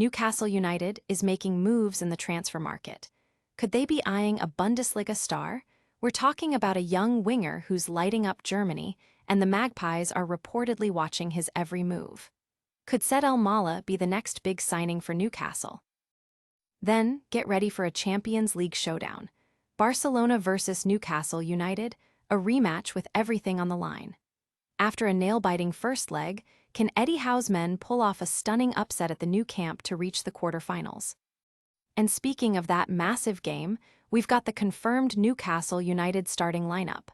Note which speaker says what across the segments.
Speaker 1: Newcastle United is making moves in the transfer market. Could they be eyeing a Bundesliga star? We're talking about a young winger who's lighting up Germany, and the Magpies are reportedly watching his every move. Could Said El Mala be the next big signing for Newcastle? Then, get ready for a Champions League showdown. Barcelona versus Newcastle United, a rematch with everything on the line. After a nail-biting first leg, can Eddie Howe's men pull off a stunning upset at the new camp to reach the quarterfinals? And speaking of that massive game, we've got the confirmed Newcastle United starting lineup.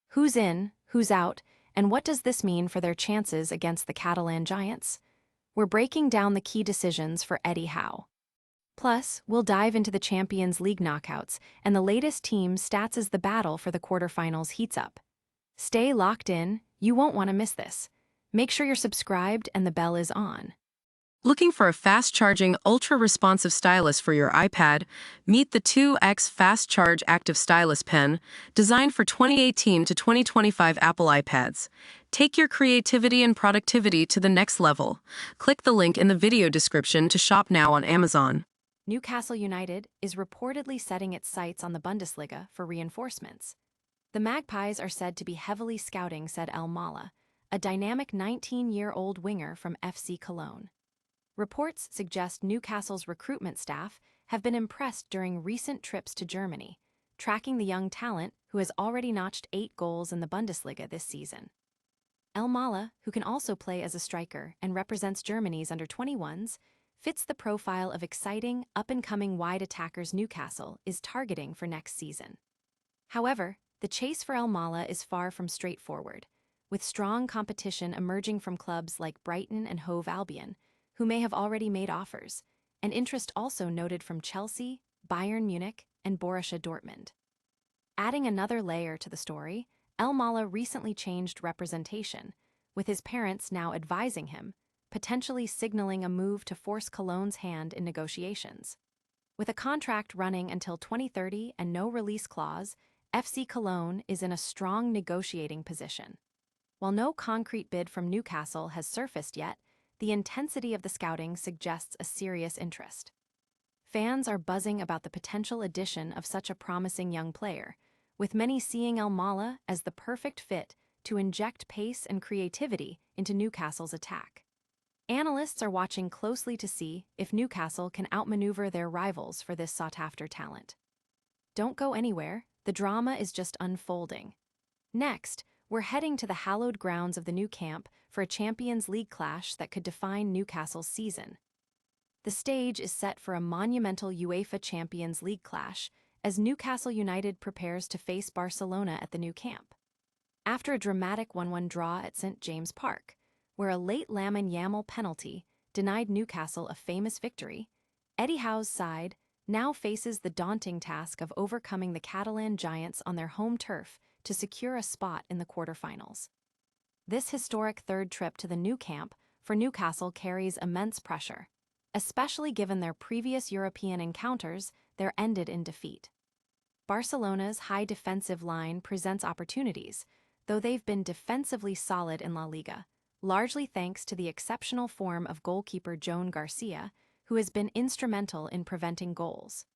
Speaker 1: Who's in, who's out, and what does this mean for their chances against the Catalan Giants? We're breaking down the key decisions for Eddie Howe. Plus, we'll dive into the Champions League knockouts and the latest team stats as the battle for the quarterfinals heats up. Stay locked in, you won't want to miss this. Make sure you're subscribed and the bell is on.
Speaker 2: Looking for a fast-charging, ultra-responsive stylus for your iPad? Meet the 2X Fast Charge Active Stylus Pen, designed for 2018 to 2025 Apple iPads. Take your creativity and productivity to the next level. Click the link in the video description to shop now on Amazon.
Speaker 1: Newcastle United is reportedly setting its sights on the Bundesliga for reinforcements. The Magpies are said to be heavily scouting Said El Mala, a dynamic 19-year-old winger from FC Cologne. Reports suggest Newcastle's recruitment staff have been impressed during recent trips to Germany, tracking the young talent who has already notched 8 goals in the Bundesliga this season. El Mala, who can also play as a striker and represents Germany's under-21s, fits the profile of exciting, up-and-coming wide attackers Newcastle is targeting for next season. However, the chase for El Mala is far from straightforward, with strong competition emerging from clubs like Brighton and Hove Albion, who may have already made offers, and interest also noted from Chelsea, Bayern Munich, and Borussia Dortmund. Adding another layer to the story, El Mala recently changed representation, with his parents now advising him, potentially signaling a move to force Cologne's hand in negotiations. With a contract running until 2030 and no release clause, FC Cologne is in a strong negotiating position. While no concrete bid from Newcastle has surfaced yet, the intensity of the scouting suggests a serious interest. Fans are buzzing about the potential addition of such a promising young player, with many seeing El Mala as the perfect fit to inject pace and creativity into Newcastle's attack. Analysts are watching closely to see if Newcastle can outmaneuver their rivals for this sought-after talent. Don't go anywhere, the drama is just unfolding. Next, we're heading to the hallowed grounds of the new camp for a Champions League clash that could define Newcastle's season. The stage is set for a monumental UEFA Champions League clash as Newcastle United prepares to face Barcelona at the new camp. After a dramatic 1-1 draw at St. James Park, where a late Lamine Yamal penalty denied Newcastle a famous victory, Eddie Howe's side now faces the daunting task of overcoming the Catalan Giants on their home turf to secure a spot in the quarterfinals. This historic third trip to the new camp for Newcastle carries immense pressure, especially given their previous European encounters that ended in defeat. Barcelona's high defensive line presents opportunities, though they've been defensively solid in La Liga, largely thanks to the exceptional form of goalkeeper Joan Garcia, who has been instrumental in preventing goals.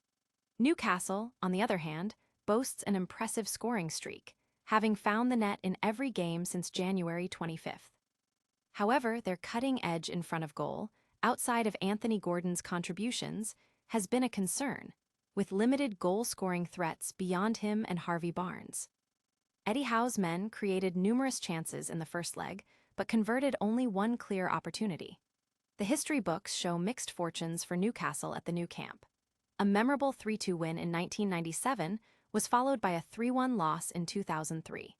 Speaker 1: Newcastle, on the other hand, boasts an impressive scoring streak, having found the net in every game since January 25th. However, their cutting edge in front of goal, outside of Anthony Gordon's contributions, has been a concern, with limited goal-scoring threats beyond him and Harvey Barnes. Eddie Howe's men created numerous chances in the first leg, but converted only one clear opportunity. The history books show mixed fortunes for Newcastle at the new camp. A memorable 3-2 win in 1997 was followed by a 3-1 loss in 2003.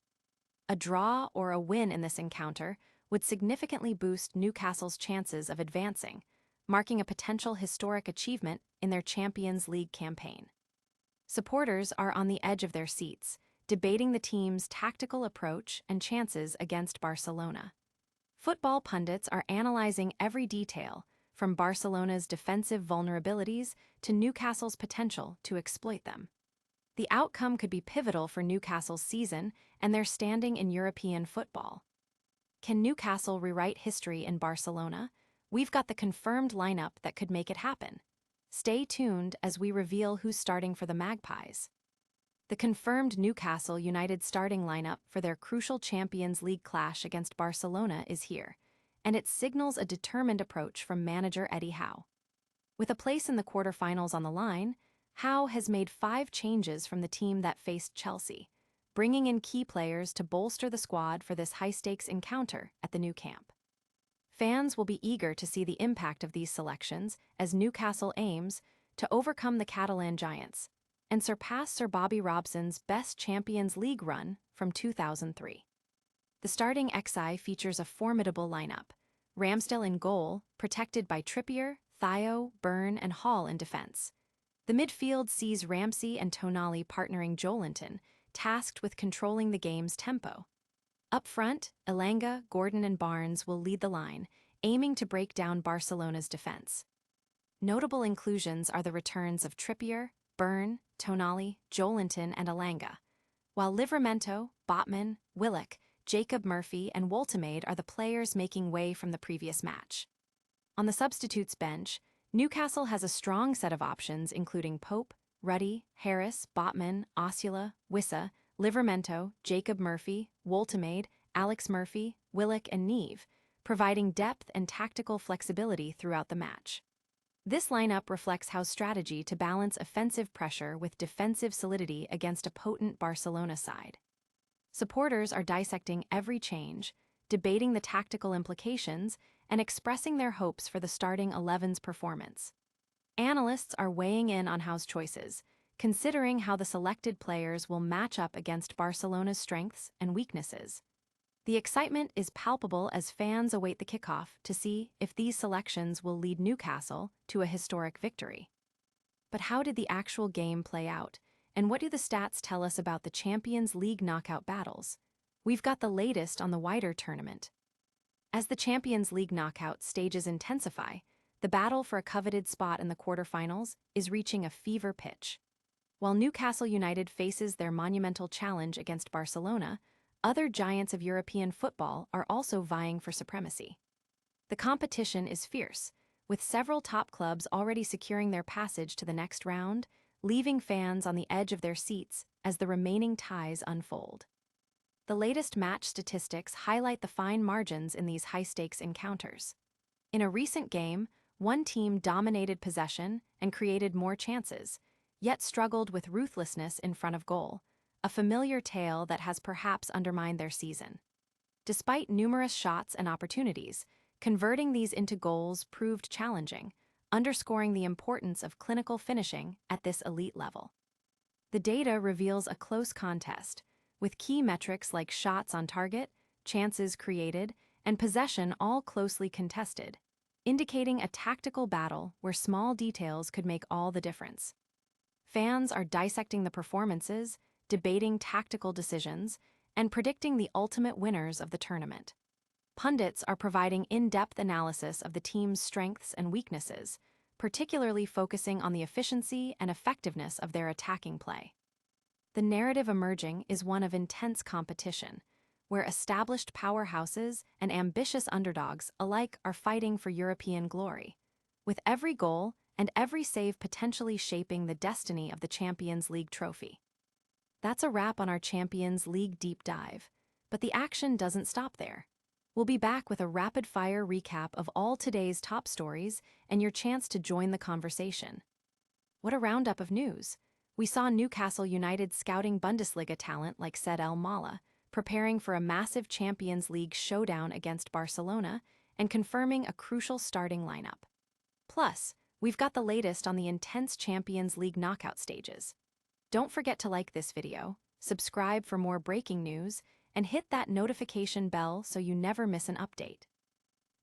Speaker 1: A draw or a win in this encounter would significantly boost Newcastle's chances of advancing, marking a potential historic achievement in their Champions League campaign. Supporters are on the edge of their seats, debating the team's tactical approach and chances against Barcelona. Football pundits are analyzing every detail, from Barcelona's defensive vulnerabilities to Newcastle's potential to exploit them. The outcome could be pivotal for Newcastle's season and their standing in European football. Can Newcastle rewrite history in Barcelona, we've got the confirmed lineup that could make it happen. Stay tuned as we reveal who's starting for the Magpies. The confirmed Newcastle United starting lineup for their crucial Champions League clash against Barcelona is here, and it signals a determined approach from manager Eddie Howe. With a place in the quarterfinals on the line, Howe has made 5 changes from the team that faced Chelsea, bringing in key players to bolster the squad for this high-stakes encounter at the new camp. Fans will be eager to see the impact of these selections as Newcastle aims to overcome the Catalan giants and surpass Sir Bobby Robson's best Champions League run from 2003. The starting XI features a formidable lineup. Ramsdale in goal, protected by Trippier, Theo, Byrne, and Hall in defense. The midfield sees Ramsey and Tonali partnering Joelinton, tasked with controlling the game's tempo. Up front, Elanga, Gordon, and Barnes will lead the line, aiming to break down Barcelona's defense. Notable inclusions are the returns of Trippier, Byrne, Tonali, Joelinton, and Elanga, while Livramento, Botman, Willock, Jacob Murphy, and Woltemade are the players making way from the previous match. On the substitutes bench, Newcastle has a strong set of options including Pope, Ruddy, Harris, Botman, Osula, Wissa, Livramento, Jacob Murphy, Woltemade, Alex Murphy, Willock, and Neve, providing depth and tactical flexibility throughout the match. This lineup reflects Howe's strategy to balance offensive pressure with defensive solidity against a potent Barcelona side. Supporters are dissecting every change, debating the tactical implications, and expressing their hopes for the starting 11's performance. Analysts are weighing in on Howe's choices, considering how the selected players will match up against Barcelona's strengths and weaknesses. The excitement is palpable as fans await the kickoff to see if these selections will lead Newcastle to a historic victory. But how did the actual game play out, and what do the stats tell us about the Champions League knockout battles? We've got the latest on the wider tournament. As the Champions League knockout stages intensify, the battle for a coveted spot in the quarterfinals is reaching a fever pitch. While Newcastle United faces their monumental challenge against Barcelona, other giants of European football are also vying for supremacy. The competition is fierce, with several top clubs already securing their passage to the next round, leaving fans on the edge of their seats as the remaining ties unfold. The latest match statistics highlight the fine margins in these high-stakes encounters. In a recent game, one team dominated possession and created more chances, yet struggled with ruthlessness in front of goal, a familiar tale that has perhaps undermined their season. Despite numerous shots and opportunities, converting these into goals proved challenging, underscoring the importance of clinical finishing at this elite level. The data reveals a close contest, with key metrics like shots on target, chances created, and possession all closely contested, indicating a tactical battle where small details could make all the difference. Fans are dissecting the performances, debating tactical decisions, and predicting the ultimate winners of the tournament. Pundits are providing in-depth analysis of the team's strengths and weaknesses, particularly focusing on the efficiency and effectiveness of their attacking play. The narrative emerging is one of intense competition, where established powerhouses and ambitious underdogs alike are fighting for European glory, with every goal and every save potentially shaping the destiny of the Champions League trophy. That's a wrap on our Champions League deep dive, but the action doesn't stop there. We'll be back with a rapid-fire recap of all today's top stories and your chance to join the conversation. What a roundup of news! We saw Newcastle United scouting Bundesliga talent like Said El Mala, preparing for a massive Champions League showdown against Barcelona and confirming a crucial starting lineup. Plus, we've got the latest on the intense Champions League knockout stages. Don't forget to like this video, subscribe for more breaking news, and hit that notification bell so you never miss an update.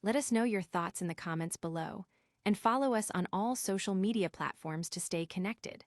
Speaker 1: Let us know your thoughts in the comments below, and follow us on all social media platforms to stay connected.